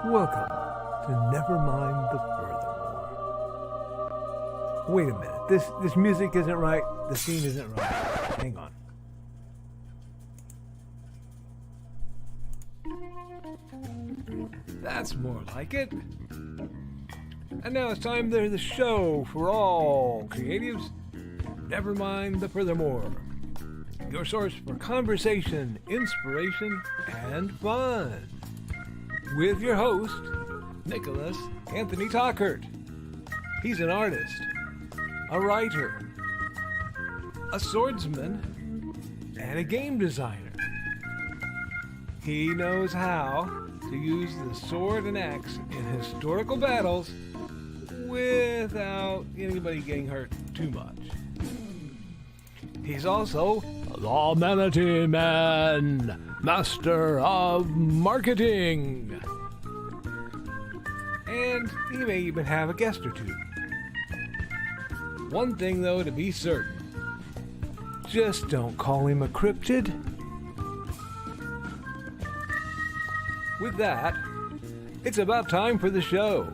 Welcome to Nevermind the Furthermore. Wait a minute, this music isn't right, the scene isn't right. Hang on. That's more like it. And now it's time for the show for all creatives. Nevermind the Furthermore. Your source for conversation, inspiration, and fun. With your host, Nicholas Anthony Tockert. He's an artist, a writer, a swordsman, and a game designer. He knows how to use the sword and axe in historical battles without anybody getting hurt too much. He's also the Manatee Man, master of marketing. And he may even have a guest or two. One thing, though, to be certain. Just don't call him a cryptid. With that, it's about time for the show.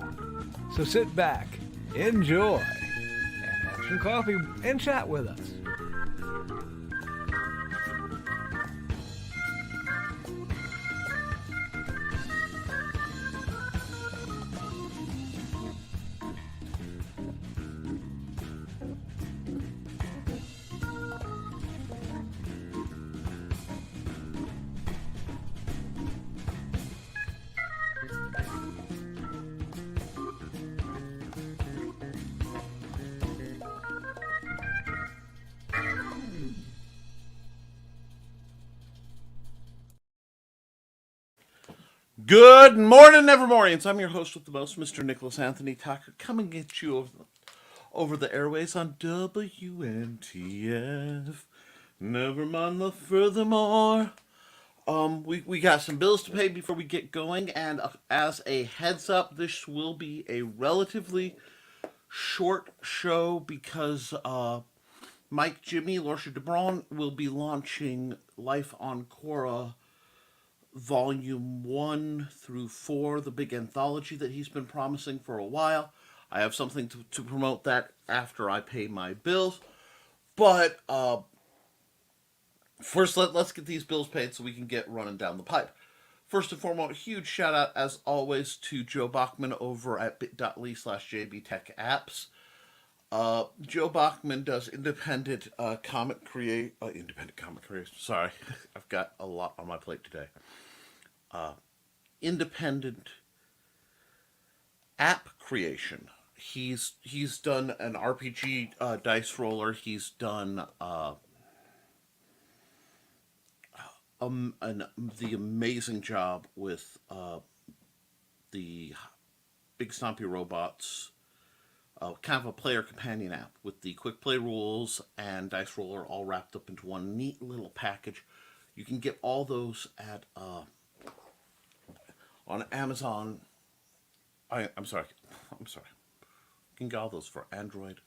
So sit back, enjoy, and have some coffee and chat with us. Good morning, Nevermorians. I'm your host with the most, Mr. Nicholas Anthony Tockert, coming at you over the airways on WNTF. Nevermind the Furthermore. We got some bills to pay before we get going, and as a heads up, this will be a relatively short show because Mike Jimmy, Lorsha DeBron will be launching Life on Quora Volume 1 through 4, the big anthology that he's been promising for a while. I have something to promote that after I pay my bills. But first, let's get these bills paid so we can get running down the pipe. First and foremost, huge shout out, as always, to Joe Bachman over at bit.ly/jbtechapps. Joe Bachman does independent comic creation. Sorry, I've got a lot on my plate today. Independent app creation. He's done an RPG dice roller. He's done the amazing job with the Big Stompy Robots. Kind of a player companion app with the quick play rules and dice roller all wrapped up into one neat little package. You can get all those at on Amazon. I'm sorry. You can get all those for Android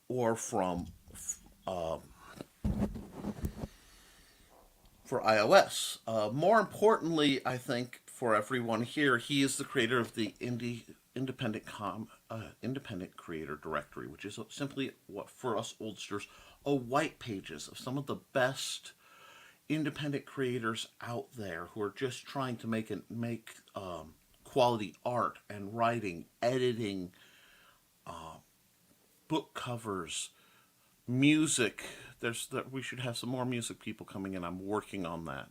or for iOS. More importantly, I think for everyone here, he is the creator of the Independent Creator Directory, which is simply what, for us oldsters, a white pages of some of the best independent creators out there who are just trying to make quality art and writing, editing, book covers, music. We should have some more music people coming in. I'm working on that.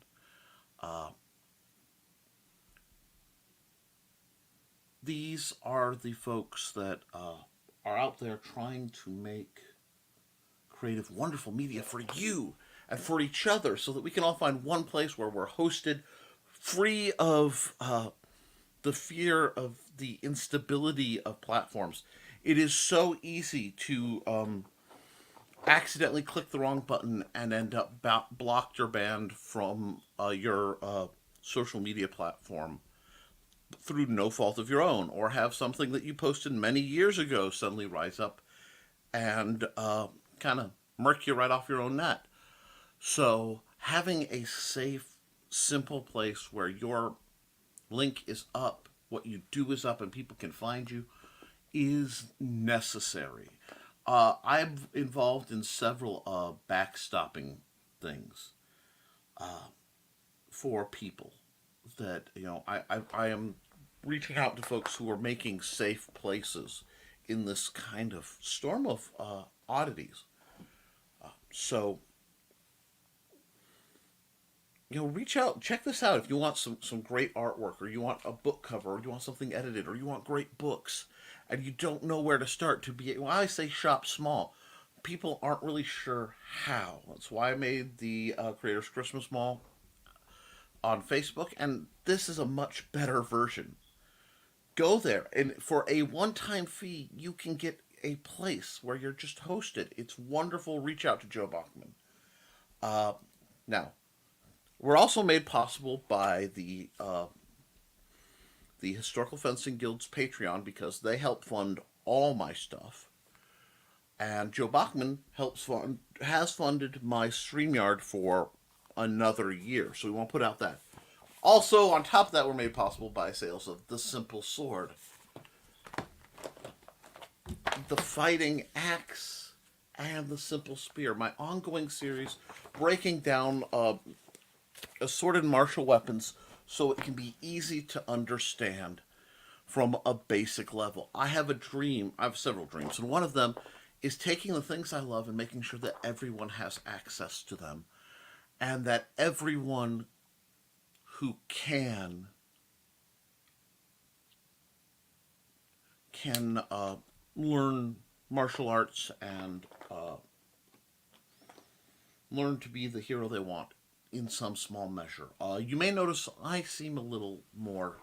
These are the folks that are out there trying to make creative, wonderful media for you and for each other so that we can all find one place where we're hosted free of the fear of the instability of platforms. It is so easy to accidentally click the wrong button and end up blocked or banned from your social media platform through no fault of your own, or have something that you posted many years ago suddenly rise up and kind of murk you right off your own net. So having a safe, simple place where your link is up what you do is up and people can find you is necessary. I'm involved in several backstopping things for people that, I am reaching out to folks who are making safe places in this kind of storm of oddities. So, reach out, check this out if you want some great artwork, or you want a book cover, or you want something edited, or you want great books, and you don't know where to start to be. Well, I say shop small. People aren't really sure how. That's why I made the Creators Christmas Mall on Facebook, and this is a much better version. Go there, and for a one-time fee, you can get a place where you're just hosted. It's wonderful. Reach out to Joe Bachman. Now, we're also made possible by the Historical Fencing Guild's Patreon, because they help fund all my stuff. And Joe Bachman has funded my StreamYard for another year, so we won't put out that. Also, on top of that, we're made possible by sales of the Simple Sword, the Fighting Axe, and the Simple Spear. My ongoing series breaking down assorted martial weapons so it can be easy to understand from a basic level. I have several dreams, and one of them is taking the things I love and making sure that everyone has access to them, and that everyone who can learn martial arts and learn to be the hero they want in some small measure. You may notice I seem a little more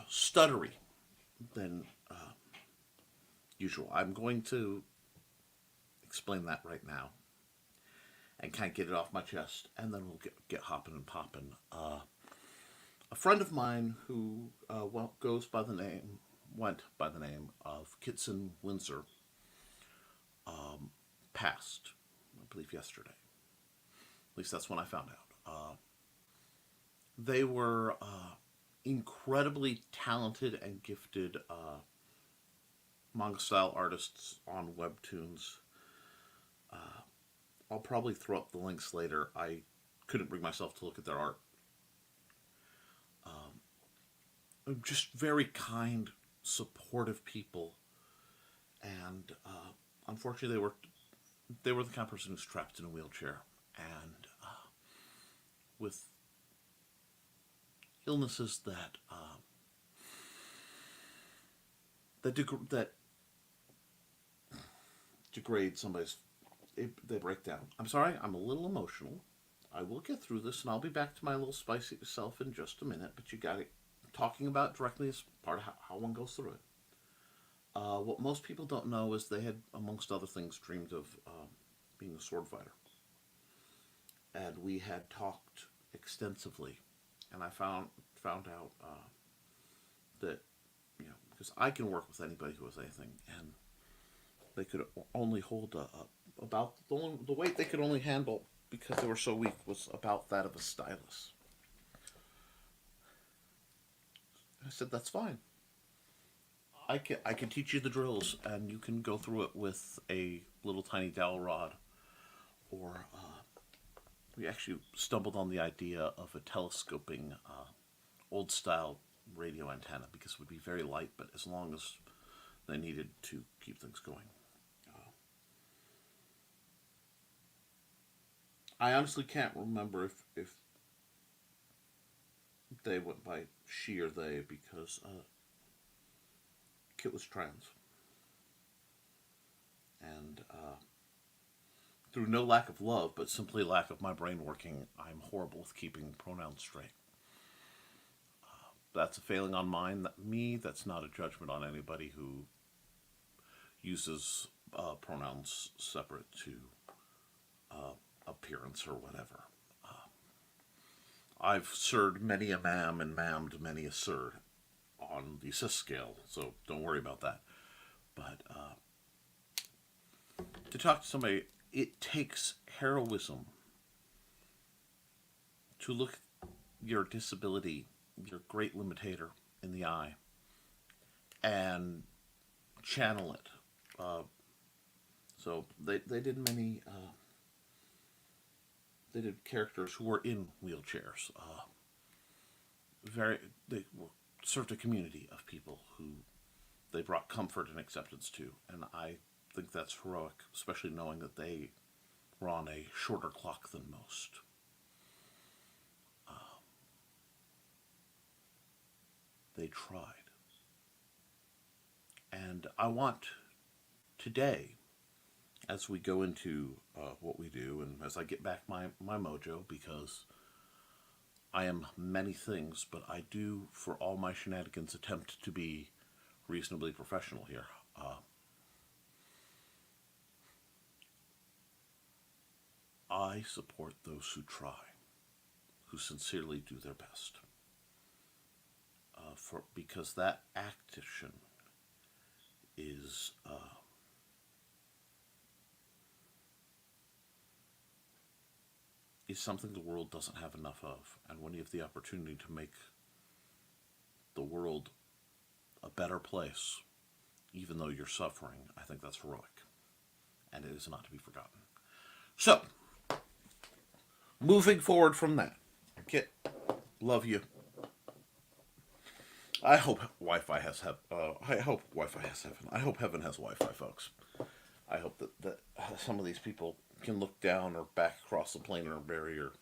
stuttery than usual. I'm going to explain that right now and kind of get it off my chest, and then we'll get hopping and popping. A friend of mine who went by the name of Kitson Windsor passed, I believe, yesterday. At least that's when I found out. They were incredibly talented and gifted manga-style artists on Webtoons. I'll probably throw up the links later. I couldn't bring myself to look at their art. Just very kind, supportive people, and unfortunately, they were the kind of person who's trapped in a wheelchair, and with illnesses that degrade somebody's. They break down. I'm sorry, I'm a little emotional. I will get through this, and I'll be back to my little spicy self in just a minute, but you got it. Talking about directly is part of how one goes through it. What most people don't know is they had, amongst other things, dreamed of being a sword fighter. And we had talked extensively, and I found out that, because I can work with anybody who has anything, and they could only hold about the weight they could only handle, because they were so weak, was about that of a stylus. I said, that's fine. I can teach you the drills, and you can go through it with a little tiny dowel rod. Or we actually stumbled on the idea of a telescoping old-style radio antenna, because it would be very light, but as long as they needed to keep things going. I honestly can't remember if they went by she or they, because Kit was trans. And through no lack of love, but simply lack of my brain working, I'm horrible with keeping pronouns straight. That's a failing on me. That's not a judgment on anybody who uses pronouns separate to appearance or whatever. I've sirred many a ma'am and ma'amed many a sir on the cis scale, so don't worry about that. But to talk to somebody, it takes heroism to look your disability your great limitator in the eye and channel it. So they did many. They did characters who were in wheelchairs. They served a community of people who they brought comfort and acceptance to, and I think that's heroic, especially knowing that they were on a shorter clock than most. They tried. And I want today, as we go into what we do, and as I get back my mojo, because I am many things, but I do, for all my shenanigans, attempt to be reasonably professional here. I support those who try, who sincerely do their best. Because that action is something the world doesn't have enough of. And when you have the opportunity to make the world a better place, even though you're suffering, I think that's heroic. And it is not to be forgotten. So, moving forward from that, Kit, love you. I hope Wi-Fi has heaven. I hope Wi-Fi has heaven. I hope heaven has Wi-Fi, folks. I hope that some of these people can look down or back across the planar barrier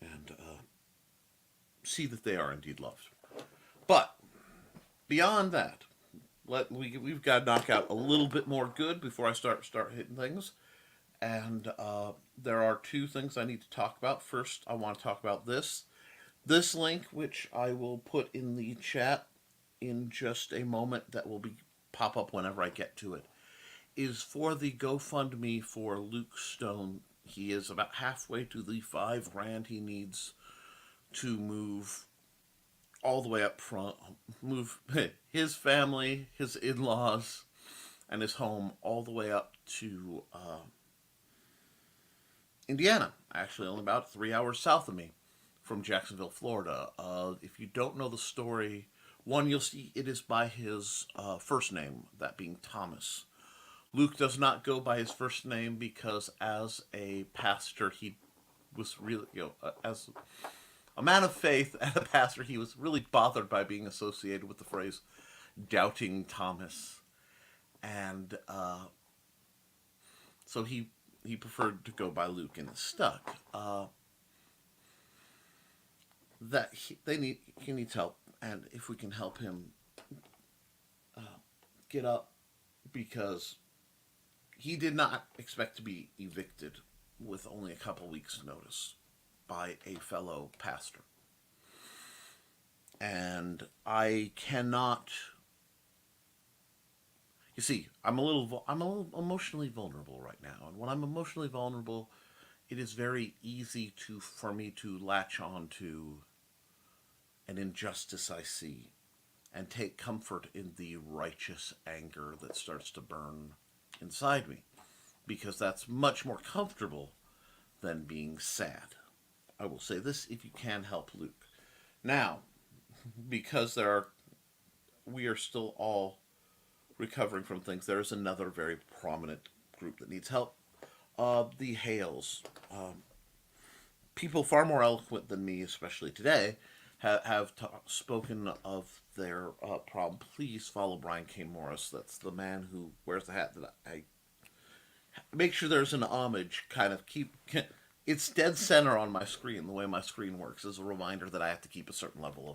and see that they are indeed loved. But beyond that, we've got to knock out a little bit more good before I start hitting things. And there are two things I need to talk about. First, I want to talk about this. This link, which I will put in the chat in just a moment, that will pop up whenever I get to it, is for the GoFundMe for Luke Stone. He is about halfway to the $5,000 he needs to move all the way up front, move his family, his in-laws, and his home all the way up to Indiana. Actually, only about 3 hours south of me from Jacksonville, Florida. If you don't know the story, one, you'll see it is by his first name, that being Thomas. Luke does not go by his first name because as a pastor, he was really, as a man of faith and a pastor, he was really bothered by being associated with the phrase doubting Thomas. And so he preferred to go by Luke, and it's stuck. He needs help, and if we can help him get up, because he did not expect to be evicted with only a couple weeks' notice by a fellow pastor. And I cannot. You see, I'm a little emotionally vulnerable right now, and when I'm emotionally vulnerable, it is very easy for me to latch on to an injustice I see and take comfort in the righteous anger that starts to burn inside me, because that's much more comfortable than being sad. I will say this: if you can help Luke. Now, because we are still all recovering from things, there is another very prominent group that needs help. The Hales. People far more eloquent than me, especially today, have spoken of their problem. Please follow Brian K. Morris. That's the man who wears the hat that I make sure there's an homage. It's dead center on my screen. The way my screen works is a reminder that I have to keep a certain level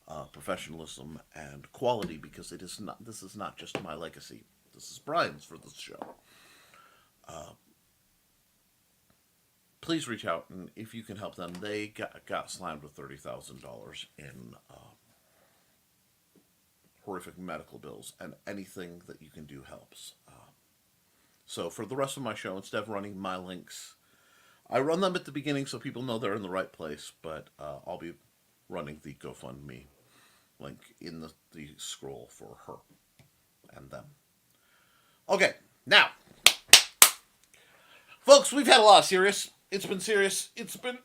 of professionalism and quality, because this is not just my legacy. This is Brian's for this show. Please reach out, and if you can help them, they got slammed with $30,000 in horrific medical bills, and anything that you can do helps. So for the rest of my show, instead of running my links, I run them at the beginning so people know they're in the right place, but I'll be running the GoFundMe link in the scroll for her and them. Okay, now, folks, we've had a lot of serious. It's been serious. It's been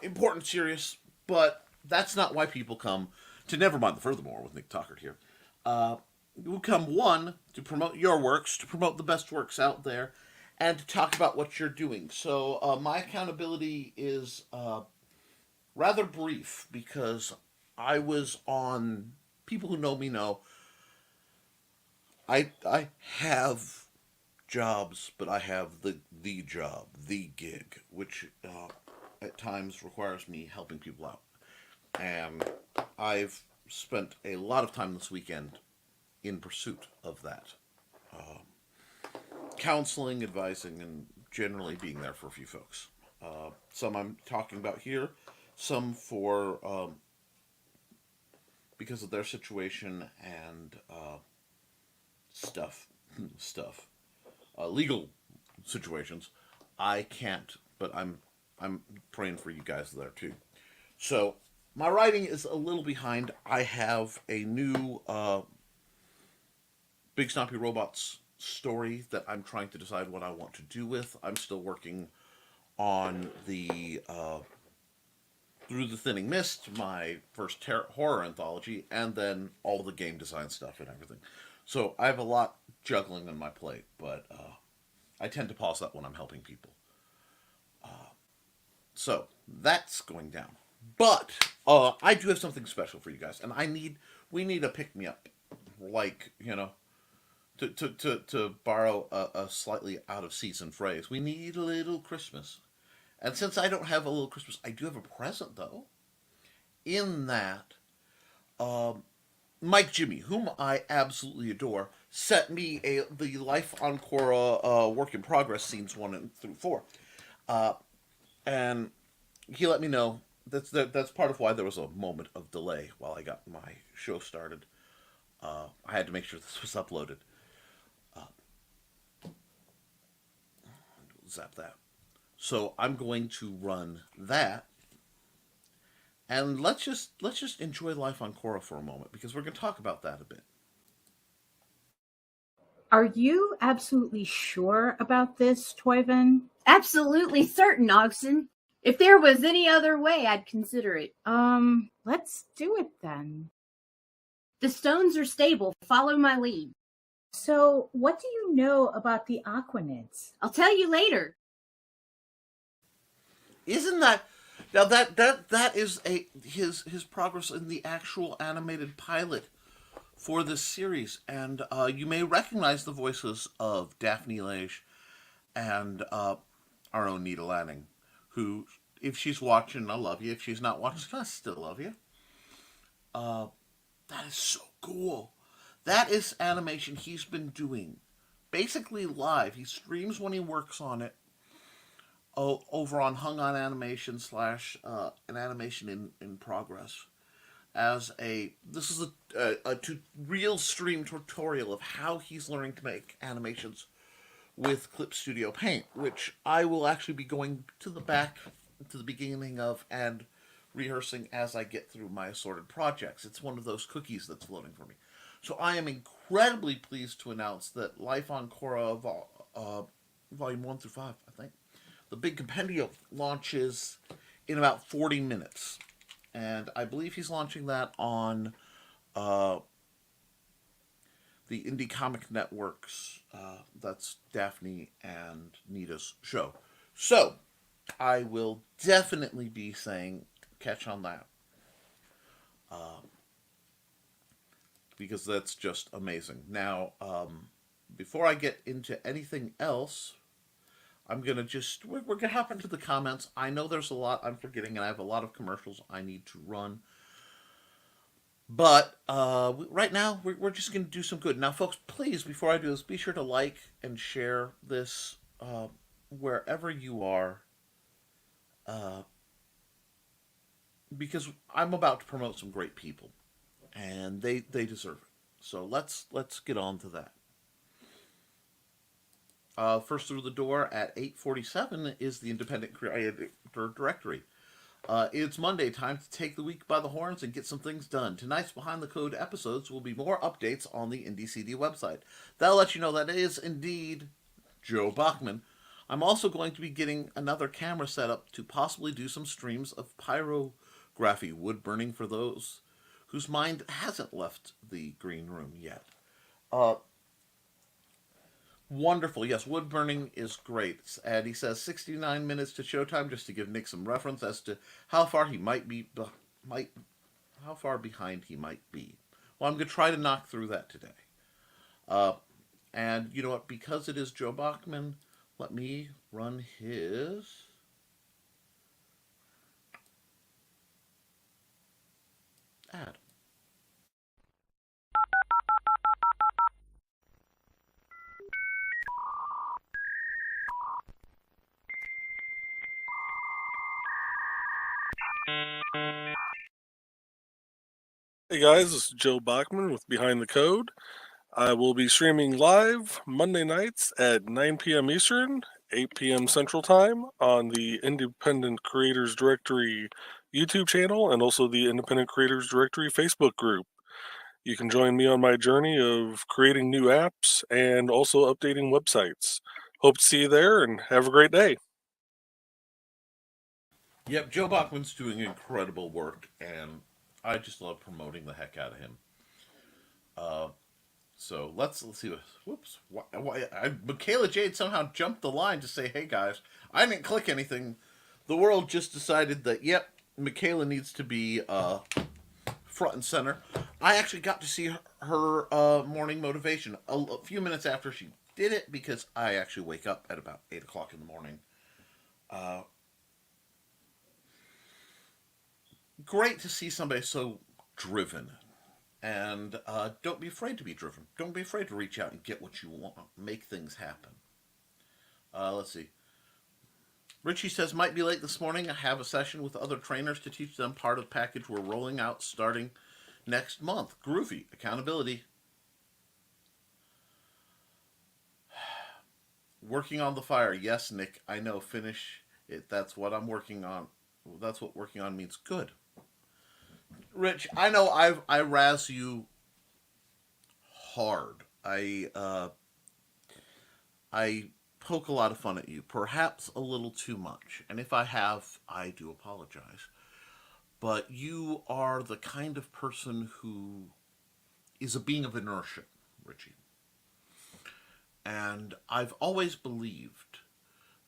important serious, but that's not why people come to Nevermind the Furthermore with Nick Tockert here. You come, one, to promote your works, to promote the best works out there, and to talk about what you're doing. So my accountability is rather brief because I was on, people who know me know, I have jobs, but I have the job, the gig, which at times requires me helping people out. And I've spent a lot of time this weekend in pursuit of that. Counseling, advising, and generally being there for a few folks. Some I'm talking about here, some for because of their situation and stuff, legal situations. I can't, but I'm praying for you guys there too. So my writing is a little behind. I have a new Big Stompy Robots story that I'm trying to decide what I want to do with. I'm still working on the Through the Thinning Mist, my first horror anthology, and then all the game design stuff and everything. So I have a lot juggling on my plate, but I tend to pause that when I'm helping people. So that's going down. But I do have something special for you guys, and we need a pick-me-up, like, you know, to borrow a slightly out-of-season phrase. We need a little Christmas. And since I don't have a little Christmas, I do have a present, though. In that, Mike Jimmy, whom I absolutely adore, sent me the Life on Korra work in progress scenes 1 through 4, and he let me know that's part of why there was a moment of delay while I got my show started. I had to make sure this was uploaded. Zap that. So I'm going to run that. And let's just enjoy Life on Korra for a moment, because we're going to talk about that a bit. Are you absolutely sure about this, Toyvin? Absolutely certain, Ogson. If there was any other way, I'd consider it. Let's do it then. The stones are stable. Follow my lead. So, what do you know about the Aquanids? I'll tell you later. Isn't that... Now that is his progress in the actual animated pilot for this series, and you may recognize the voices of Daphne Leish and our own Nita Lanning, who, if she's watching, I love you. If she's not watching, I still love you. That is so cool. That is animation he's been doing, basically live. He streams when he works on it. Over on Hung On Animation / an animation in progress. This is a real stream tutorial of how he's learning to make animations with Clip Studio Paint, which I will actually be going to the beginning of and rehearsing as I get through my assorted projects. It's one of those cookies that's floating for me. So I am incredibly pleased to announce that Life on Korra Volume 1 through 5, I think, the big compendium, launches in about 40 minutes. And I believe he's launching that on the Indie Comic Network's, that's Daphne and Nita's show. So, I will definitely be saying, catch on that. Because that's just amazing. Now, before I get into anything else, we're going to hop into the comments. I know there's a lot I'm forgetting, and I have a lot of commercials I need to run. But right now, we're just going to do some good. Now, folks, please, before I do this, be sure to like and share this wherever you are. Because I'm about to promote some great people, and they deserve it. So let's get on to that. First through the door at 8:47 is the Independent Creator Directory. It's Monday, time to take the week by the horns and get some things done. Tonight's Behind the Code episodes will be more updates on the Indie CD website. That'll let you know that is indeed Joe Bachman. I'm also going to be getting another camera set up to possibly do some streams of pyro graphy wood burning for those whose mind hasn't left the green room yet. Uh, Wonderful. Yes, wood burning is great. And he says 69 minutes to showtime, just to give Nick some reference as to how far he might how far behind he might be. Well, I'm going to try to knock through that today. Uh, and you know what? Because it is Joe Bachman, let me run his ad. Hey guys, this is Joe Bachman with Behind the Code. I will be streaming live Monday nights at 9 p.m. Eastern, 8 p.m. Central Time on the Independent Creators Directory YouTube channel and also the Independent Creators Directory Facebook group. You can join me on my journey of creating new apps and also updating websites. Hope to see you there and have a great day. Yep, Joe Bachman's doing incredible work, and I just love promoting the heck out of him. So let's see what. Whoops! Michaela Jade somehow jumped the line to say, "Hey guys, I didn't click anything. The world just decided that yep, Michaela needs to be front and center." I actually got to see her morning motivation a few minutes after she did it because I actually wake up at about 8 o'clock in the morning. Great to see somebody so driven. And don't be afraid to be driven. Don't be afraid to reach out and get what you want. Make things happen. Let's see. Richie says, might be late this morning. I have a session with other trainers to teach them part of the package we're rolling out starting next month. Groovy. Accountability. Working on the fire. Yes, Nick, I know. Finish it. That's what I'm working on. That's what working on means. Good. Rich, I know I razz you hard. I poke a lot of fun at you, perhaps a little too much. And if I have, I do apologize. But you are the kind of person who is a being of inertia, Richie. And I've always believed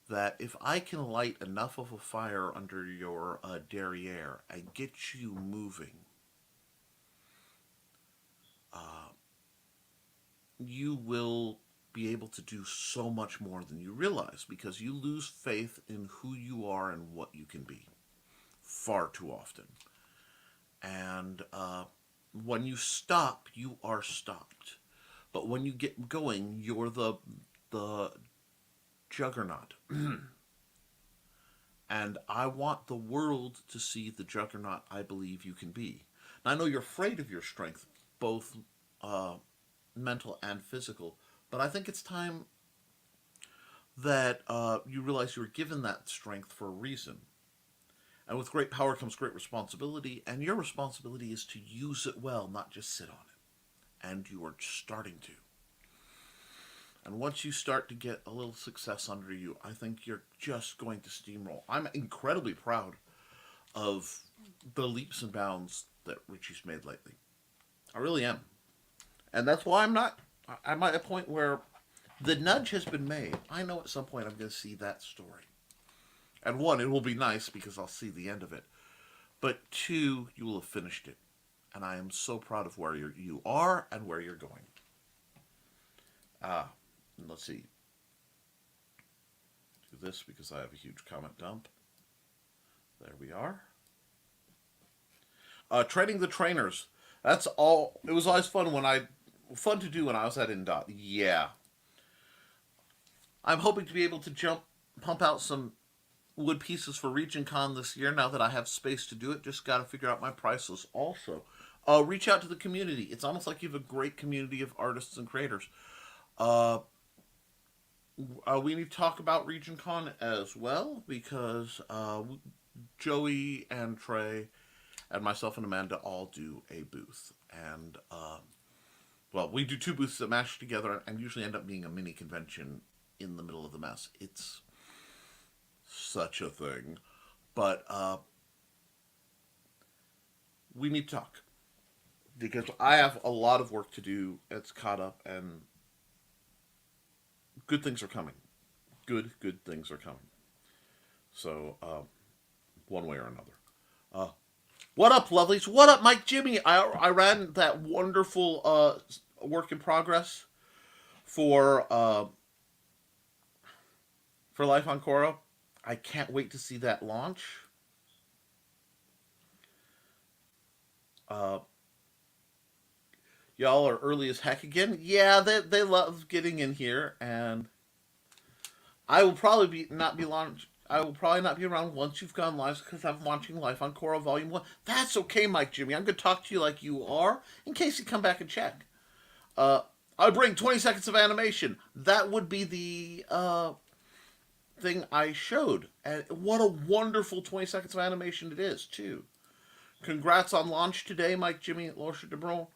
that if I can light enough of a fire under your derriere and get you moving, you will be able to do so much more than you realize because you lose faith in who you are and what you can be far too often. And when you stop, you are stopped. But when you get going, you're the juggernaut. And I want the world to see the juggernaut I believe you can be. Now, I know you're afraid of your strength, both mental and physical, but I think it's time that you realize you were given that strength for a reason. And with great power comes great responsibility, and your responsibility is to use it well, not just sit on it. And you are starting to. And once you start to get a little success under you, I think you're just going to steamroll. I'm incredibly proud of the leaps and bounds that Richie's made lately. I really am. And that's why I'm at a point where the nudge has been made. I know at some point I'm going to see that story. And one, it will be nice because I'll see the end of it. But two, you will have finished it. And I am so proud of where you are and where you're going. Let's see. Do this because I have a huge comment dump. There we are. Training the trainers. That's all. It was always fun to do when I was at Indot. Yeah. I'm hoping to be able to pump out some wood pieces for Region Con this year now that I have space to do it. Just got to figure out my prices. Also, reach out to the community. It's almost like you have a great community of artists and creators. We need to talk about Region Con as well because Joey and Trey and myself and Amanda all do a booth. And, we do two booths that mash together and usually end up being a mini convention in the middle of the mess. It's such a thing. But we need to talk. Because I have a lot of work to do. It's caught up, and good things are coming. Good things are coming. So, one way or another. What up, lovelies? What up, Mike Jimmy? I ran that wonderful work in progress for Life on Koepp. I can't wait to see that launch. Y'all are early as heck again. Yeah, they love getting in here, and I will probably not be around once you've gone live because I'm watching Life on Koepp Volume 1. That's okay, Mike Jimmy. I'm going to talk to you like you are in case you come back and check. I bring 20 seconds of animation. That would be the thing I showed. And what a wonderful 20 seconds of animation it is, too. Congrats on launch today, Mike Jimmy at Lorsha DeBron.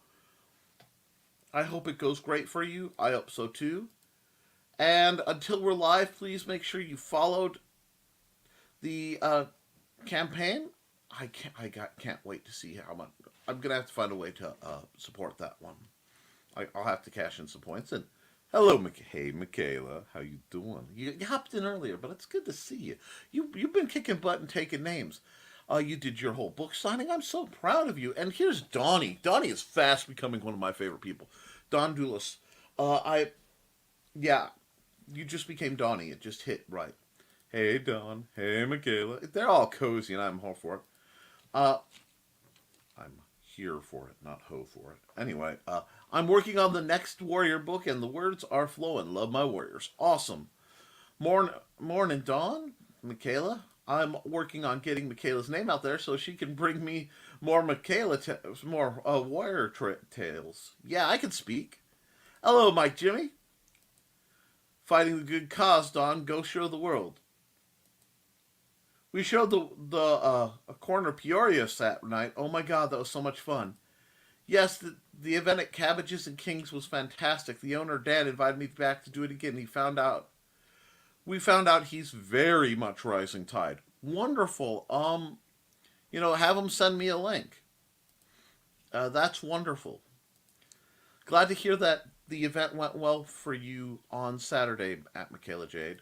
I hope it goes great for you. I hope so, too. And until we're live, please make sure you followed the campaign. I can't wait to see how much. I'm going to have to find a way to support that one. I'll have to cash in some points. And hello, hey, Michaela. How you doing? You hopped in earlier, but it's good to see you. You've been kicking butt and taking names. You did your whole book signing. I'm so proud of you. And here's Donnie. Donnie is fast becoming one of my favorite people. Don Doulis. You just became Donnie. It just hit right. Hey, Don. Hey, Michaela. They're all cozy, and I'm all for it. I'm here for it, not ho for it. Anyway, I'm working on the next Warrior book, and the words are flowing. Love my Warriors. Awesome. Morning, Dawn. Michaela. I'm working on getting Michaela's name out there so she can bring me more more Warrior tales. Yeah, I can speak. Hello, Mike Jimmy. Fighting the good cause, Dawn. Go show the world. We showed the corner Peoria Saturday night. Oh my God, that was so much fun. Yes, the event at Cabbages and Kings was fantastic. The owner, Dan, invited me back to do it again. We found out he's very much Rising Tide. Wonderful. Have him send me a link. That's wonderful. Glad to hear that the event went well for you on Saturday at Michaela Jade.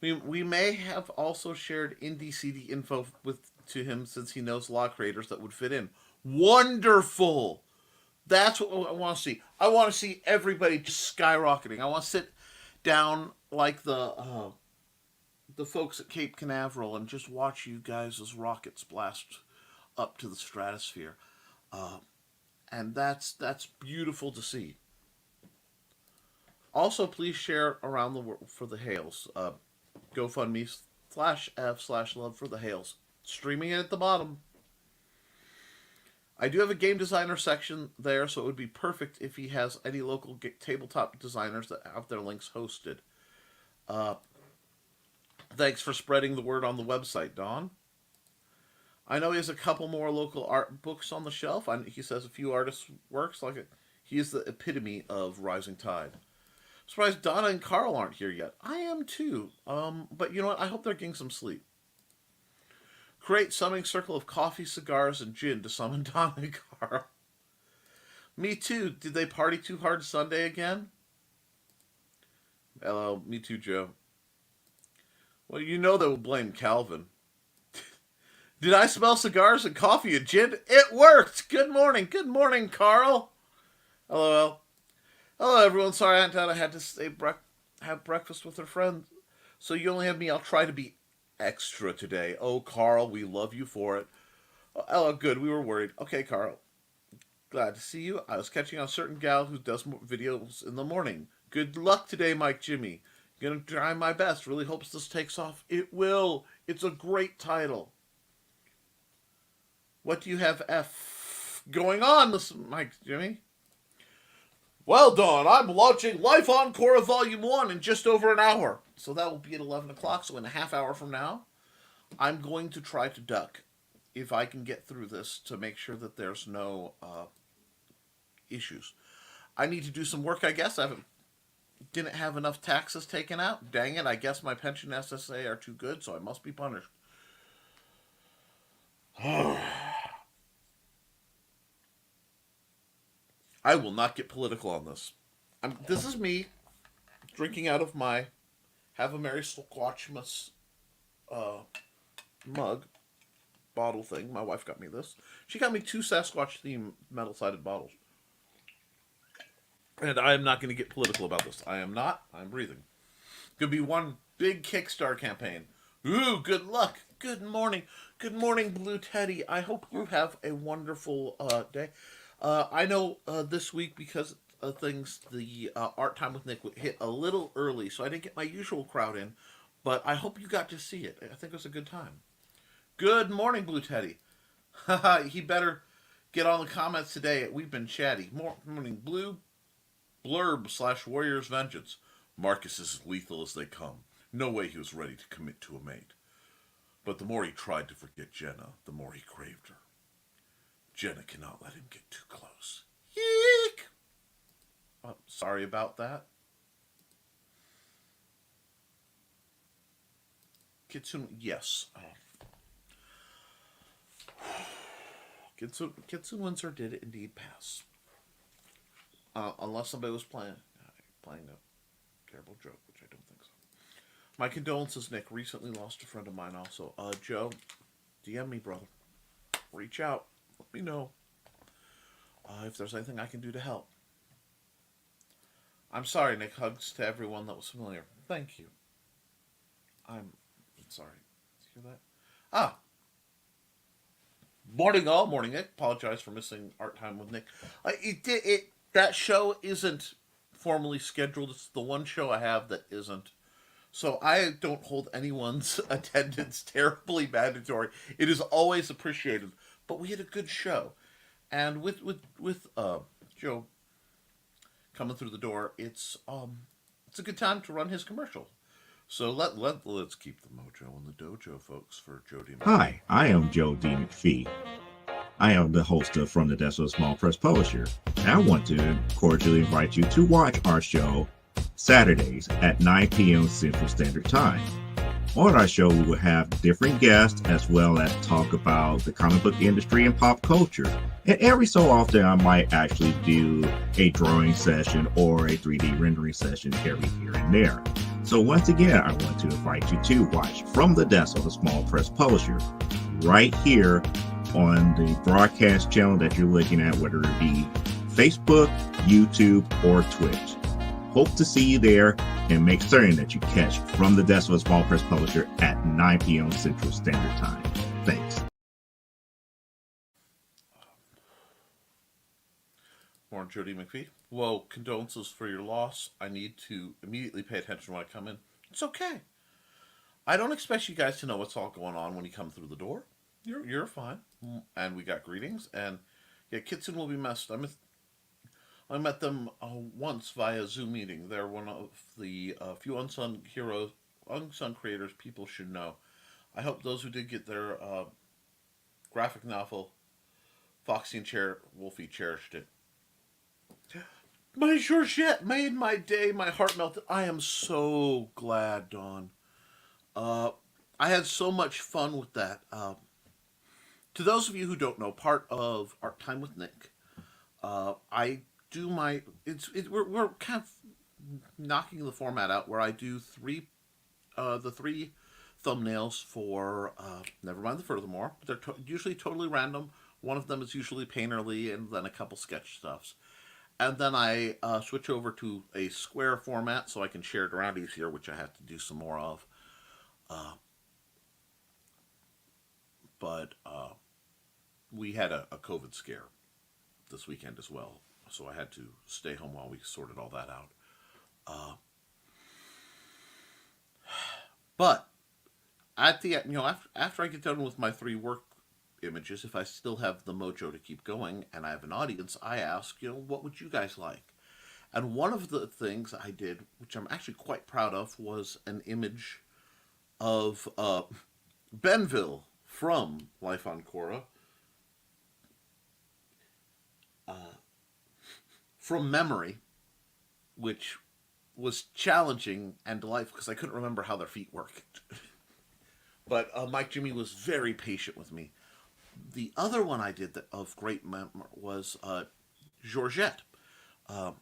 We may have also shared indie CD info to him since he knows a lot of creators that would fit in. Wonderful! That's what I want to see. I want to see everybody just skyrocketing. I want to sit down like the folks at Cape Canaveral and just watch you guys as rockets blast up to the stratosphere. And that's beautiful to see. Also, please share around the world for the Hales. GoFundMe/F/Love for the Hales. Streaming it at the bottom. I do have a game designer section there, so it would be perfect if he has any local tabletop designers that have their links hosted. Thanks for spreading the word on the website, Don. I know he has a couple more local art books on the shelf. He says a few artists' works. He is the epitome of Rising Tide. Surprised Donna and Carl aren't here yet. I am too. But you know what? I hope they're getting some sleep. Create summoning circle of coffee, cigars, and gin to summon Donna and Carl. Me too. Did they party too hard Sunday again? Hello. Me too, Joe. Well, you know they will blame Calvin. Did I smell cigars and coffee and gin? It worked! Good morning. Good morning, Carl. Hello. Hello, everyone. Sorry, Aunt Donna had to stay have breakfast with her friend. So you only have me. I'll try to be extra today. Oh, Carl, we love you for it. Oh, good. We were worried. Okay, Carl. Glad to see you. I was catching on a certain gal who does videos in the morning. Good luck today, Mike Jimmy. Gonna try my best. Really hopes this takes off. It will. It's a great title. What do you have going on, Mike Jimmy? Well, Dawn, I'm launching Life on Koepp Volume 1 in just over an hour. So that will be at 11 o'clock, so in a half hour from now. I'm going to try to duck, if I can get through this, to make sure that there's no issues. I need to do some work, I guess. Didn't have enough taxes taken out. Dang it, I guess my pension SSA are too good, so I must be punished. I will not get political on this. This is me drinking out of my Have a Merry Squatchmas mug bottle thing. My wife got me this. She got me 2 Sasquatch themed metal sided bottles. And I am not going to get political about this. I am not. I'm breathing. Could be one big Kickstarter campaign. Ooh, good luck. Good morning. Good morning, Blue Teddy. I hope you have a wonderful day. I know this week, because of things, the Art Time with Nick hit a little early, so I didn't get my usual crowd in. But I hope you got to see it. I think it was a good time. Good morning, Blue Teddy. He better get on the comments today. We've been chatty. Morning, Blue. Blurb/Warrior's Vengeance. Marcus is as lethal as they come. No way he was ready to commit to a mate. But the more he tried to forget Jenna, the more he craved her. Jenna cannot let him get too close. Yeek! Oh, sorry about that. Kitsune, yes. Kitsune Windsor did indeed pass. Unless somebody was playing a terrible joke, which I don't think so. My condolences, Nick. Recently lost a friend of mine also. Joe, DM me, brother. Reach out. Let me know if there's anything I can do to help. I'm sorry, Nick. Hugs to everyone that was familiar. Thank you. I'm sorry. Did you hear that? Morning all. Morning, Nick. Apologize for missing Art Time with Nick. That show isn't formally scheduled. It's the one show I have that isn't. So I don't hold anyone's attendance terribly mandatory. It is always appreciated. But we had a good show. And with Joe coming through the door, it's a good time to run his commercial. So let's keep the mojo in the dojo, folks, for Joe D. McPhee. Hi, I am Joe D. McPhee. I am the host of From the Desk of a Small Press Publisher, and I want to cordially invite you to watch our show Saturdays at 9 p.m. Central Standard Time. On our show, we will have different guests as well as talk about the comic book industry and pop culture. And every so often, I might actually do a drawing session or a 3D rendering session every here and there. So once again, I want to invite you to watch From the Desk of a Small Press Publisher right here on the broadcast channel that you're looking at, whether it be Facebook, YouTube, or Twitch. Hope to see you there, and make certain that you catch From the Desk of a Small Press Publisher at 9 p.m. Central Standard Time. Thanks. Morning, Jody McPhee. Well, condolences for your loss. I need to immediately pay attention when I come in. It's okay. I don't expect you guys to know what's all going on when you come through the door. You're fine. And we got greetings. And yeah, Kitsune will be missed. I met them once via Zoom meeting. They're one of the few unsung creators people should know. I hope those who did get their graphic novel, Foxy and Wolfie, cherished it. My Georgette made my day. My heart melted. I am so glad, Dawn. I had so much fun with that. To those of you who don't know, part of Art Time with Nick, I do we're kind of knocking the format out where I do the three thumbnails for Nevermind the Furthermore. They're usually totally random. One of them is usually painterly, and then a couple sketch stuffs. And then I switch over to a square format so I can share it around easier, which I have to do some more of. But we had a COVID scare this weekend as well, so I had to stay home while we sorted all that out. But at the after I get done with my 3 work images, if I still have the mojo to keep going and I have an audience, I ask, what would you guys like? And one of the things I did, which I'm actually quite proud of, was an image of Benville from Life on Korra, from memory, which was challenging and delightful because I couldn't remember how their feet worked. But Mike Jimmy was very patient with me. The other one I did of great memory was Georgette. Dawn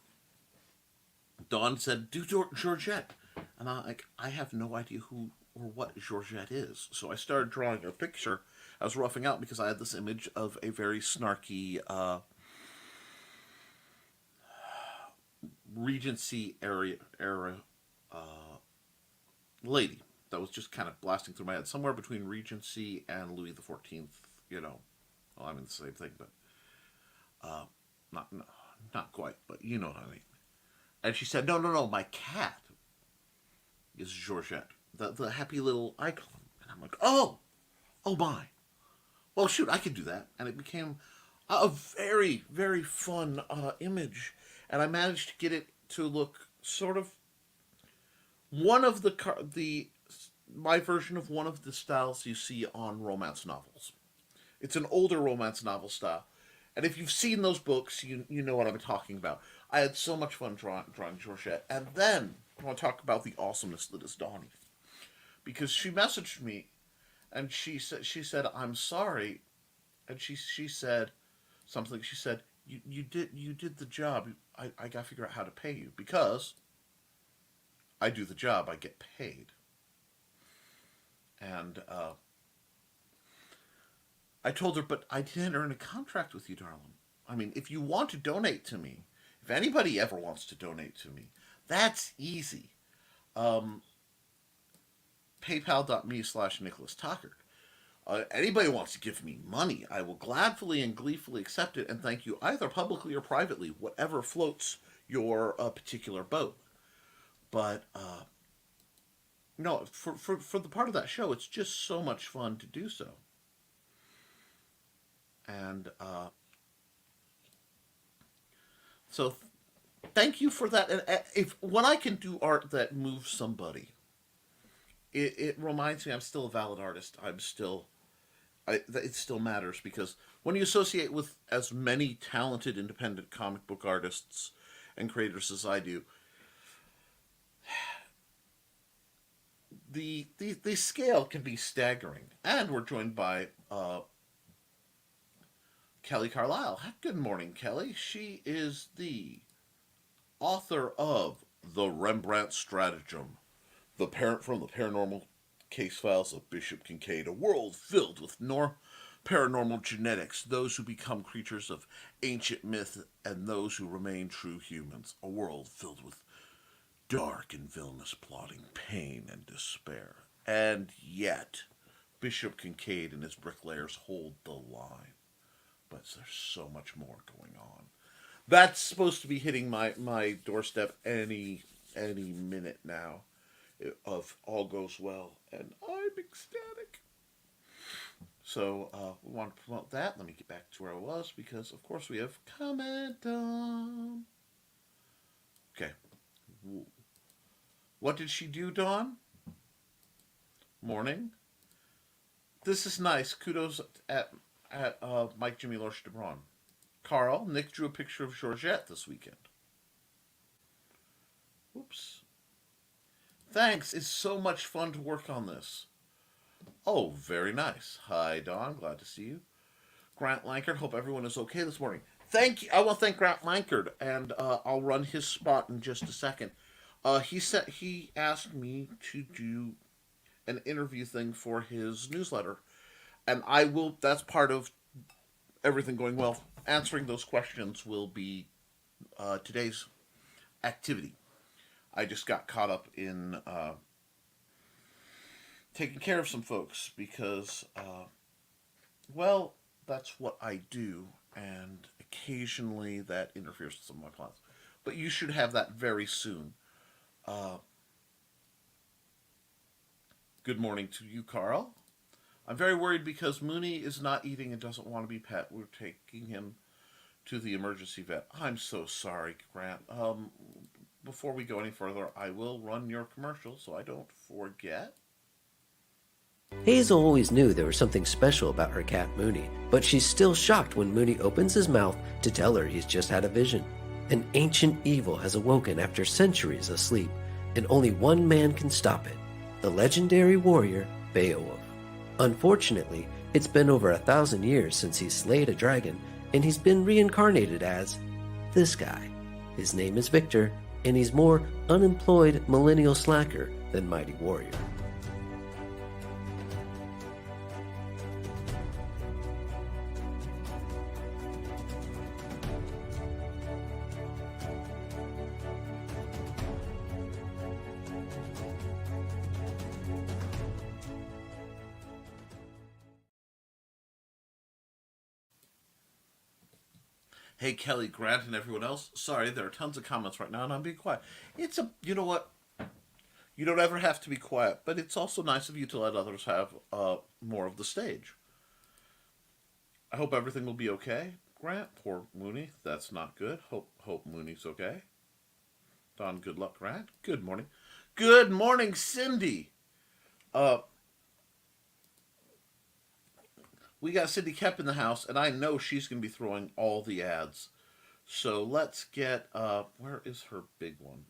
said, do Georgette. And I have no idea who or what Georgette is. So I started drawing a picture. I was roughing out because I had this image of a very snarky Regency era lady that was just kind of blasting through my head. Somewhere between Regency and Louis XIV, Well, I mean, the same thing, but not quite, but you know what I mean. And she said, no, my cat is Georgette, the happy little icon. And I'm like, oh my. Well, shoot, I could do that. And it became a very, very fun image. And I managed to get it to look sort of one of my version of one of the styles you see on romance novels. It's an older romance novel style. And if you've seen those books, you know what I'm talking about. I had so much fun drawing Georgette. And then I want to talk about the awesomeness that is Donnie. Because she messaged me and she said, I'm sorry. And she said something. She said, you did the job. I got to figure out how to pay you. Because I do the job, I get paid. And I told her, but I didn't earn a contract with you, darling. I mean, if you want to donate to me, if anybody ever wants to donate to me, that's easy. PayPal.me/Nicholas Tockert. Anybody wants to give me money, I will gladly and gleefully accept it and thank you either publicly or privately, whatever floats your particular boat. But no, for the part of that show, it's just so much fun to do so. And so thank you for that. And when I can do art that moves somebody, it reminds me I'm still a valid artist. It still matters, because when you associate with as many talented independent comic book artists and creators as I do, the scale can be staggering. And we're joined by Kelly Carlisle. Good morning, Kelly. She is the author of The Rembrandt Stratagem, the parent from the paranormal case files of Bishop Kincaid, a world filled with paranormal genetics, those who become creatures of ancient myth, and those who remain true humans, a world filled with dark and villainous plotting, pain, and despair. And yet, Bishop Kincaid and his bricklayers hold the line. But there's so much more going on. That's supposed to be hitting my doorstep any minute now, if all goes well, and I'm ecstatic. So we want to promote that. Let me get back to where I was, because of course we have comment on. Okay. What did she do, Dawn? Morning. This is nice. Kudos at Mike Jimmy Lorsch DeBron. Carl, Nick drew a picture of Georgette this weekend. Oops. Thanks. It's so much fun to work on this. Oh, very nice. Hi, Don. Glad to see you. Grant Lankard. Hope everyone is okay this morning. Thank you. I want to thank Grant Lankard, and I'll run his spot in just a second. He asked me to do an interview thing for his newsletter, and I will. That's part of everything going well. Answering those questions will be today's activity. I just got caught up in taking care of some folks because, well, that's what I do, and occasionally that interferes with some of my plans. But you should have that very soon. Good morning to you, Carl. I'm very worried because Mooney is not eating and doesn't want to be pet. We're taking him to the emergency vet. I'm so sorry, Grant. Before we go any further, I will run your commercial so I don't forget. Hazel always knew there was something special about her cat Mooney, but she's still shocked when Mooney opens his mouth to tell her he's just had a vision. An ancient evil has awoken after centuries of sleep, and only one man can stop it, the legendary warrior Beowulf. Unfortunately, it's been over 1,000 years since he slayed a dragon, and he's been reincarnated as this guy. His name is Victor, and he's more unemployed millennial slacker than mighty warrior. Hey, Kelly, Grant, and everyone else. Sorry, there are tons of comments right now, and I'm being quiet. You know what? You don't ever have to be quiet, but it's also nice of you to let others have more of the stage. I hope everything will be okay, Grant. Poor Mooney. That's not good. Hope Mooney's okay. Don, good luck, Grant. Good morning. Good morning, Cindy. We got Cindy Koepp in the house, and I know she's going to be throwing all the ads. So let's get, where is her big one?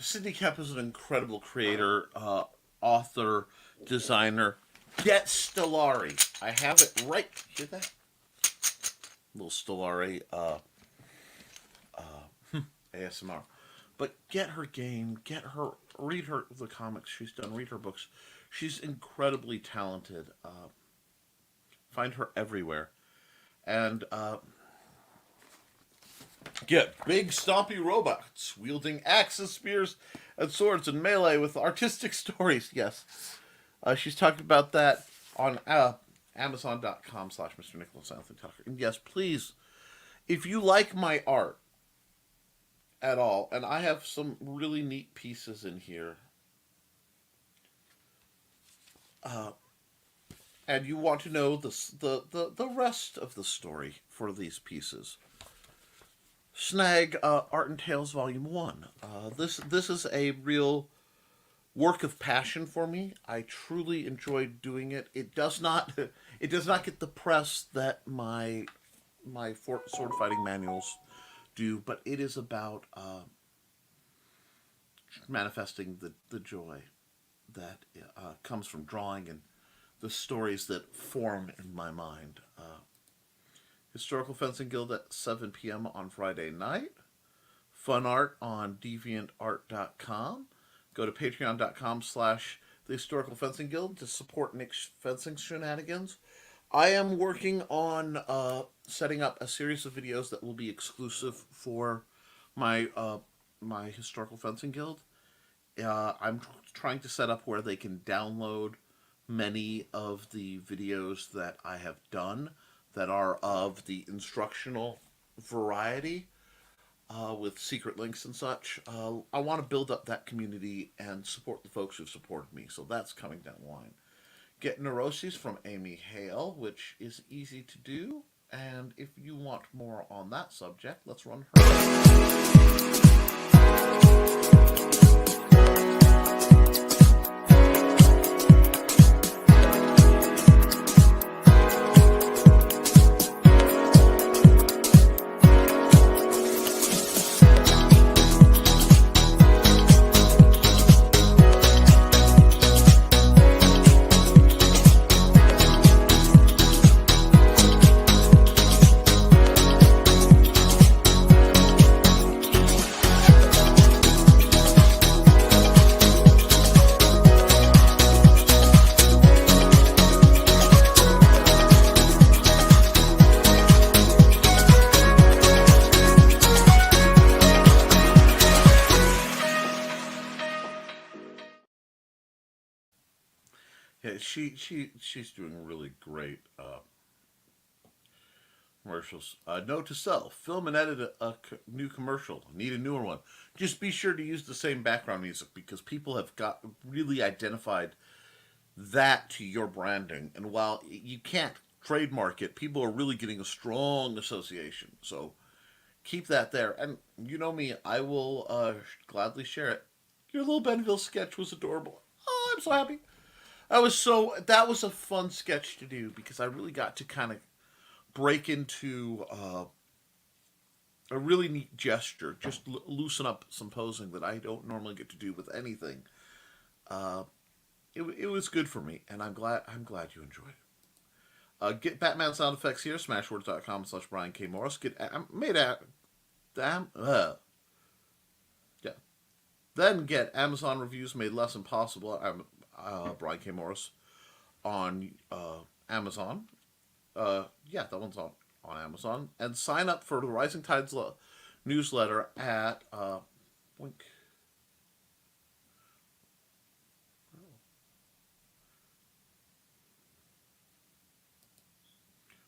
Cindy Koepp is an incredible creator, author, designer. Get Stellari. I have it right. Hear that? Little Stellari ASMR. But get her game. Get her. Read the comics she's done. Read her books. She's incredibly talented. Find her everywhere. And get big stompy robots wielding axes, spears, and swords in melee with artistic stories. Yes. She's talking about that on Amazon.com/Mr. Nicholas Anthony Tucker. And yes, please, if you like my art at all, and I have some really neat pieces in here, and you want to know the rest of the story for these pieces, snag Art and Tales Volume 1. This is a real work of passion for me. I truly enjoyed doing it. It does not get the press that my sword fighting manuals do, but it is about manifesting the joy that comes from drawing and the stories that form in my mind. Historical Fencing Guild at 7 p.m. on Friday night. Fun art on deviantart.com. Go to patreon.com/The Historical Fencing Guild to support Nick's fencing shenanigans. I am working on setting up a series of videos that will be exclusive for my my Historical Fencing Guild. I'm trying to set up where they can download many of the videos that I have done that are of the instructional variety, with secret links and such. I want to build up that community and support the folks who've supported me, so that's coming down the line. Get Neuroses from Amy Hale, which is easy to do, and if you want more on that subject, let's run her. Yeah, she's doing really great commercials. Note to self: film and edit a new commercial. Need a newer one? Just be sure to use the same background music because people have got really identified that to your branding. And while you can't trademark it, people are really getting a strong association. So keep that there. And you know me, I will gladly share it. Your little Benville sketch was adorable. Oh, I'm so happy. That was a fun sketch to do because I really got to kind of break into a really neat gesture, just loosen up some posing that I don't normally get to do with anything. It was good for me, and I'm glad you enjoyed it. Get Batman sound effects here, smashwords.com/Brian K. Morris. Yeah. Then get Amazon reviews made less impossible. Brian K. Morris on Amazon. That one's on Amazon. And sign up for the Rising Tides newsletter at Wink.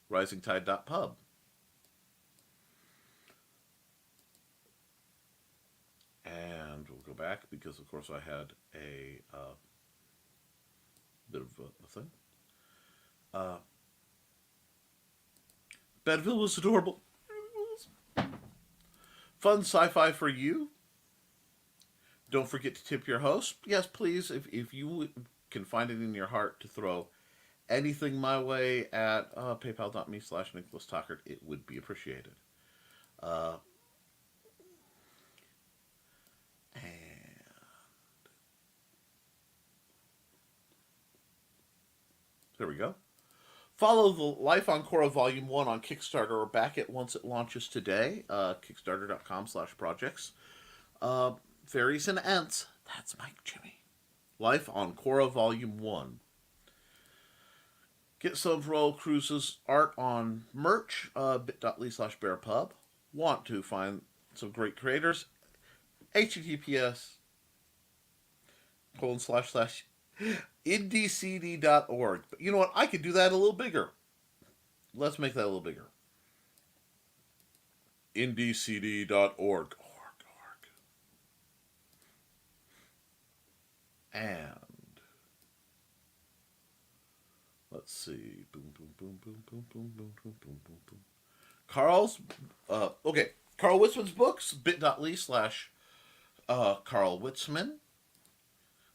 Risingtide.pub. And we'll go back because, of course, I had a bit of a thing. Bedville was adorable. Fun sci-fi for you. Don't forget to tip your host. Yes, please, if you can find it in your heart to throw anything my way at paypal.me/Nicholas Tockert, it would be appreciated. And there we go. Follow the Life on Korra Volume 1 on Kickstarter or back it once it launches today. Kickstarter.com/projects. Fairies and Ents. That's Mike Jimmy. Life on Korra Volume 1. Get some of Royal Cruise's art on merch, bit.ly/bearpub. Want to find some great creators? https://indiecd.org. But you know what? I could do that a little bigger. Let's make that a little bigger. indiecd.org. And let's see. Boom, boom, boom, boom, boom, boom, boom, boom, boom, boom, boom. Carl Witzman's books, bit.ly/Carl Witzman.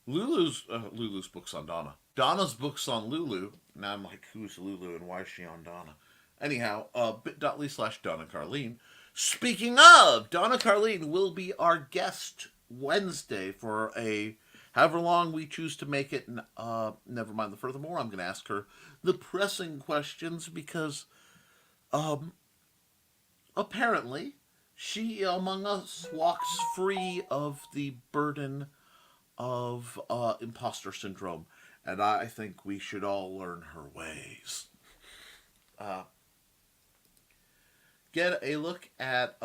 Lulu's books on Donna. Donna's books on Lulu. Now I'm like, who's Lulu and why is she on Donna? Anyhow, bit.ly/Donna Carlene. Speaking of, Donna Carlene will be our guest Wednesday for a however long we choose to make it. Nevermind the Furthermore. I'm going to ask her the pressing questions because apparently she, among us, walks free of the burden of imposter syndrome, and I think we should all learn her ways. Get a look at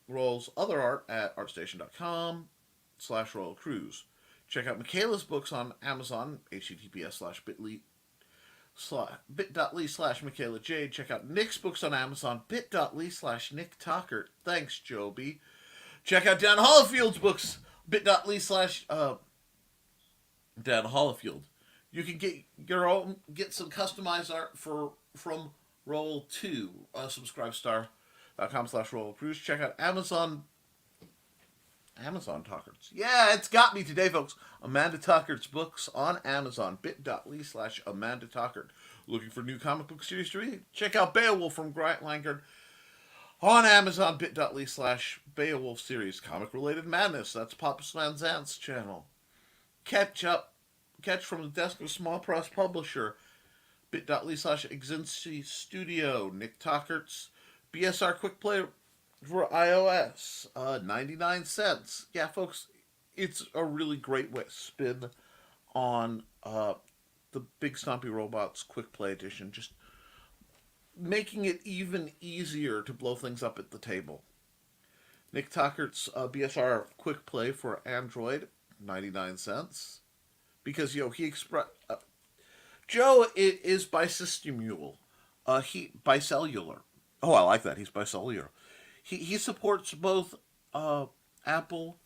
Roll's other art at artstation.com/Royal Cruise. Check out Michaela's books on Amazon, https://bit.ly/Michaela Jade. Check out Nick's books on Amazon, bit.ly/Nick Tockert. Thanks, Joby. Check out Dan Hollifield's books, bit.ly/Dan Hollifield. You can get some customized art from Roll 2, subscribestar.com/Roll Cruise. Check out Amazon Tockerts. Yeah, it's got me today, folks. Amanda Tockert's books on Amazon, bit.ly/Amanda Tockert. Looking for new comic book series to read? Check out Beowulf from Grant Langard on Amazon, bit.ly/Beowulf series. Comic-related madness. That's Papa Slanzant's channel. Catch from the desk of a small press publisher, bit.ly/Exincy Studio. Nick Tockert's BSR Quick Play for iOS, 99 cents. Yeah, folks, it's a really great way to spin on the Big Stompy Robots Quick Play Edition, just making it even easier to blow things up at the table. Nick Tockert's BSR Quick Play for Android, 99 cents. Because, he Joe is bisystemual. Bicellular. Oh, I like that. He's bicellular. He supports both Apple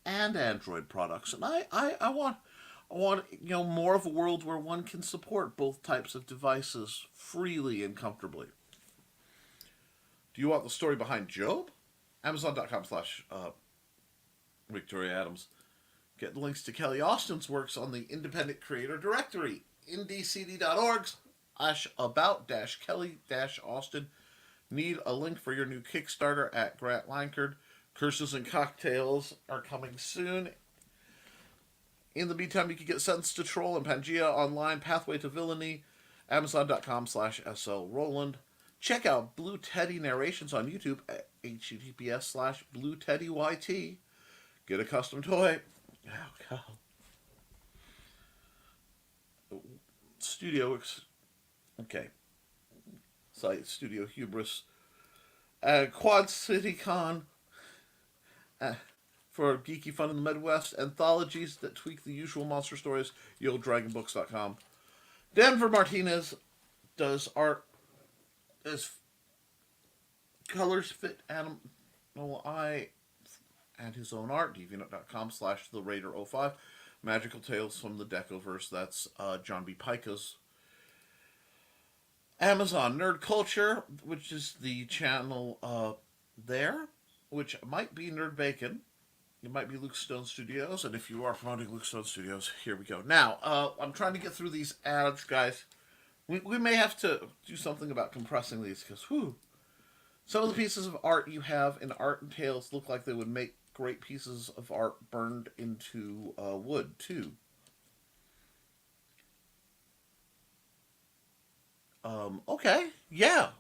and Android products, and I want more of a world where one can support both types of devices freely and comfortably. Do you want the story behind Job? Amazon.com/Victoria Adams. Get links to Kelly Austin's works on the Independent Creator Directory, indcd.org/about-Kelly-Austin. Need a link for your new Kickstarter at Grant Lankard. Curses and Cocktails are coming soon. In the meantime, you can get Sentenced to Troll and Pangea online, Pathway to Villainy, Amazon.com/SLRoland. Check out Blue Teddy narrations on YouTube at https://BlueTeddyYT. Get a custom toy. Oh, God. Okay. Site Studio Hubris. Quad City Con. For geeky fun in the Midwest. Anthologies that tweak the usual monster stories. YoldDragonBooks.com. Denver Martinez does art as colors fit animal eye and his own art. Deviant.com/TheRaider05. Magical Tales from the Decoverse. That's John B. Pica's. Amazon Nerd Culture, which is the channel there, which might be Nerd Bacon. It might be Luke Stone Studios, and if you are promoting Luke Stone Studios, here we go. Now, I'm trying to get through these ads, guys. We may have to do something about compressing these, because, some of the pieces of art you have in Art and Tales look like they would make great pieces of art burned into wood, too. Okay, yeah.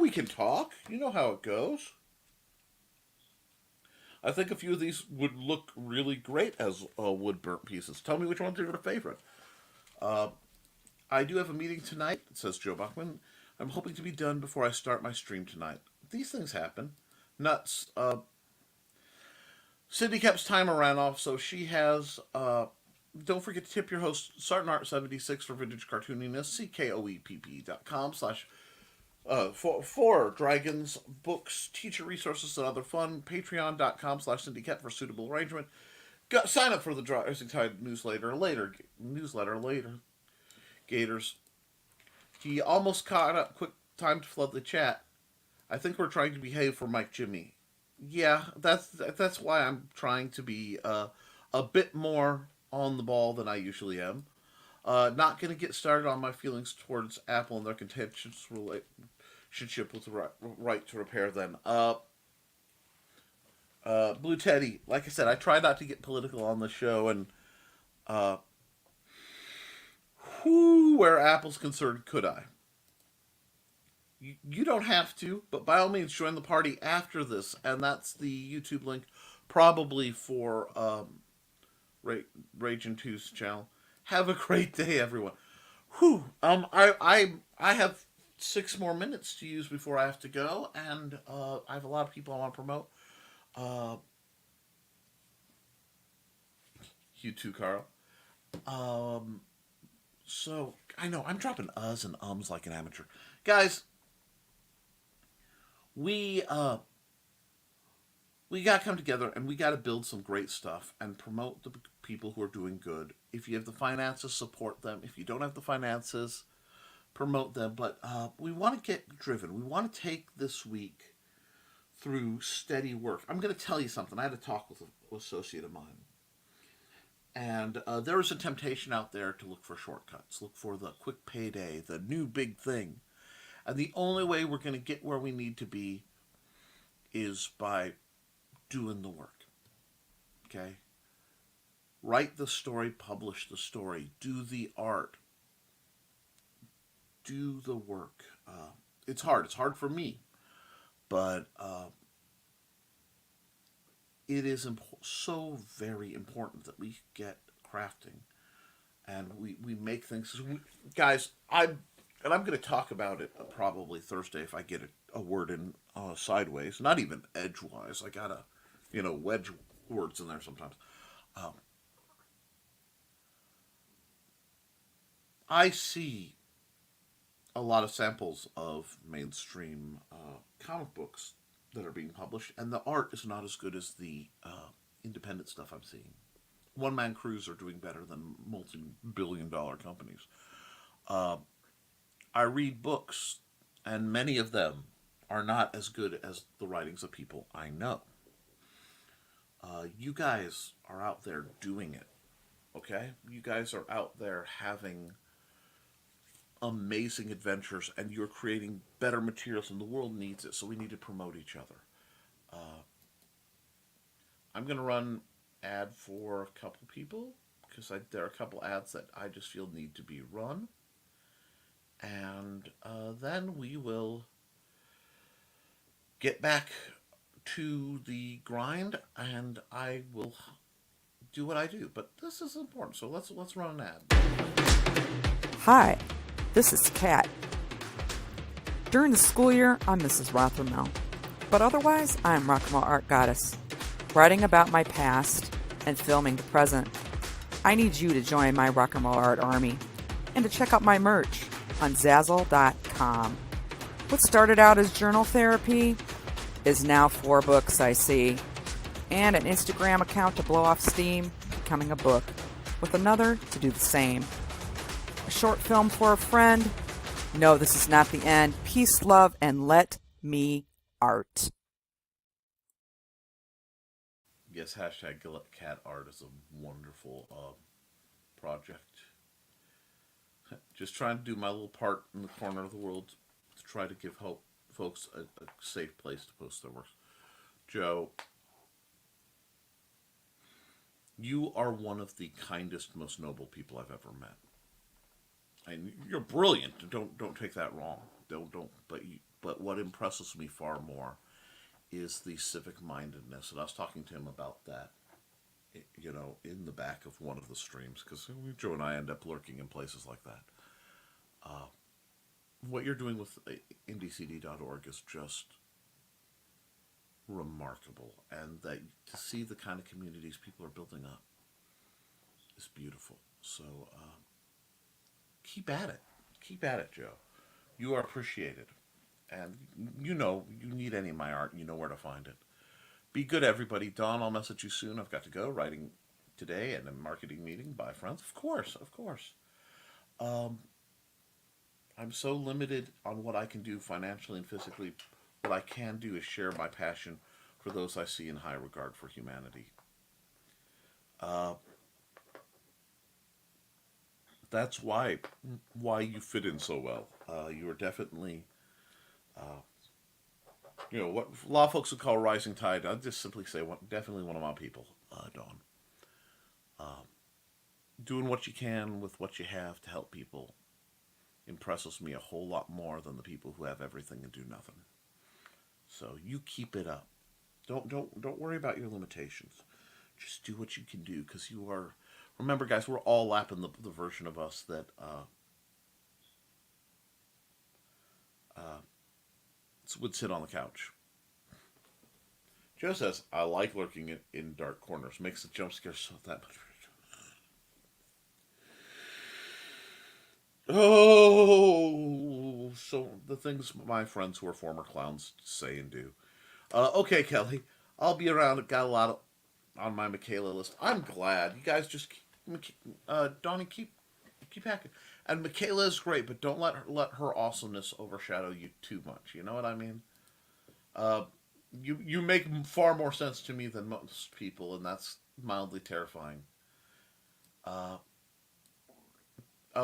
We can talk. You know how it goes. I think a few of these would look really great as wood burnt pieces. Tell me which ones are your favorite. I do have a meeting tonight, says Joe Bachman. I'm hoping to be done before I start my stream tonight. These things happen. Nuts. Cindy Koepp's timer ran off, so she has... don't forget to tip your host, SartanArt76 for vintage cartooniness, CKOEPP.com/ for dragons, books, teacher resources, and other fun. Patreon.com/Cindy Koepp for suitable arrangement. Sign up for the Risingtide newsletter later. Gators. He almost caught up. Quick time to flood the chat. I think we're trying to behave for Mike Jimmy. Yeah, that's why I'm trying to be a bit more on the ball than I usually am. Not going to get started on my feelings towards Apple and their contentious relationship with the right to repair them. Blue Teddy, like I said, I try not to get political on the show, and where Apple's concerned, could I? You don't have to, but by all means, join the party after this, and that's the YouTube link, probably for Rage and 2's channel. Have a great day, everyone. I have 6 more minutes to use before I have to go, and I have a lot of people I want to promote. You too, Carl. So, I know, I'm dropping uhs and ums like an amateur. Guys, we got to come together, and we got to build some great stuff and promote the people who are doing good. If you have the finances, support them. If you don't have the finances, promote them. But we want to get driven. We want to take this week through steady work. I'm going to tell you something. I had a talk with an associate of mine. And there is a temptation out there to look for shortcuts. Look for the quick payday, the new big thing. And the only way we're going to get where we need to be is by doing the work. Okay? Write the story, publish the story, do the art, do the work. It's hard. It's hard for me. But it is so very important that we get crafting and we make things. Guys, I'm going to talk about it probably Thursday if I get a word in sideways. Not even edgewise. I got to, wedge words in there sometimes. I see a lot of samples of mainstream comic books that are being published, and the art is not as good as the independent stuff I'm seeing. One man crews are doing better than multi-billion-dollar companies. I read books, and many of them are not as good as the writings of people I know. You guys are out there doing it, okay? You guys are out there having amazing adventures, and you're creating better materials, and the world needs it, so we need to promote each other. I'm going to run ad for a couple people, because there are a couple ads that I just feel need to be run. And then we will get back to the grind, and I will do what I do. But this is important, so let's run an ad. Hi, this is Kat. During the school year, I'm Mrs. Rothermel, but otherwise, I'm Rock and Roll Art Goddess, writing about my past and filming the present. I need you to join my Rock and Roll Art army and to check out my merch on Zazzle.com. What started out as journal therapy is now 4 books, I see, and an Instagram account to blow off steam, becoming a book, with another to do the same. A short film for a friend. No, this is not the end. Peace, love, and let me art. Yes, hashtag cat art is a wonderful project. Just trying to do my little part in the corner of the world to try to give folks a safe place to post their works. Joe, you are one of the kindest, most noble people I've ever met. And you're brilliant. Don't take that wrong. Don't. But what impresses me far more is the civic mindedness, and I was talking to him about that, in the back of one of the streams, because Joe and I end up lurking in places like that. What you're doing with indcd.org is just remarkable, and that to see the kind of communities people are building up is beautiful. So keep at it, Joe. You are appreciated, and you need any of my art, you know where to find it. Be good, everybody. Dawn, I'll message you soon. I've got to go. Writing today and a marketing meeting. Bye, friends. Of course. I'm so limited on what I can do financially and physically. What I can do is share my passion for those I see in high regard for humanity. That's why you fit in so well. You are definitely, what a lot of folks would call rising tide. I'd just simply say definitely one of my people, Dawn. Doing what you can with what you have to help people impresses me a whole lot more than the people who have everything and do nothing. So you keep it up. Don't worry about your limitations. Just do what you can do, because you are. Remember, guys, we're all lapping the version of us that would sit on the couch. Joe says, I like lurking in dark corners. Makes the jump scare so that much. Oh, so the things my friends who are former clowns say and do. Okay, Kelly, I'll be around. Got a lot on my Michaela list. I'm glad you guys just Donnie keep hacking. And Michaela is great, but don't let her awesomeness overshadow you too much. You know what I mean? You make far more sense to me than most people, and that's mildly terrifying.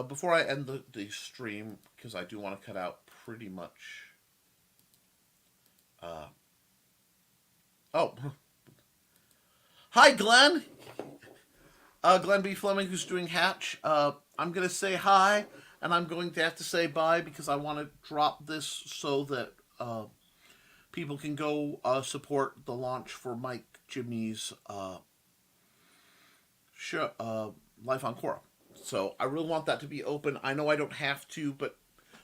Before I end the stream, because I do want to cut out pretty much. Hi, Glenn. Glenn B. Fleming, who's doing Hatch. I'm going to say hi, and I'm going to have to say bye, because I want to drop this so that people can go support the launch for Mike Jimmy's show, Life on Koepp. So I really want that to be open. I know I don't have to, but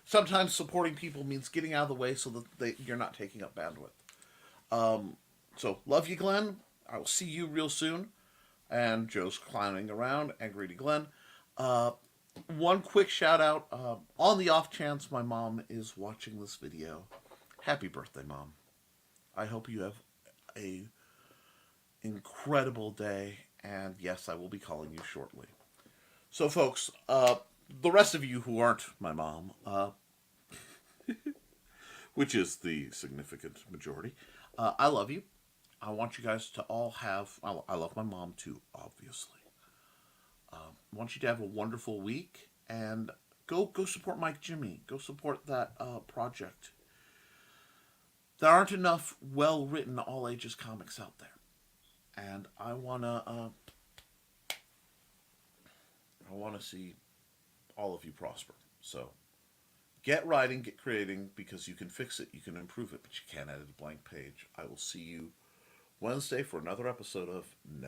sometimes supporting people means getting out of the way so that you're not taking up bandwidth. So love you, Glenn. I will see you real soon. And Joe's clowning around. And greedy Glenn. one quick shout out on the off chance my mom is watching this video. Happy birthday, Mom. I hope you have a incredible day, and yes, I will be calling you shortly. So, folks, the rest of you who aren't my mom, which is the significant majority, I love you. I want you guys to all have, I love my mom too, obviously. I want you to have a wonderful week, and go support Mike Jimmy. Go support that project. There aren't enough well-written all-ages comics out there. And I wanna see all of you prosper. So get writing, get creating, because you can fix it, you can improve it, but you can't edit a blank page. I will see you Wednesday for another episode of Never.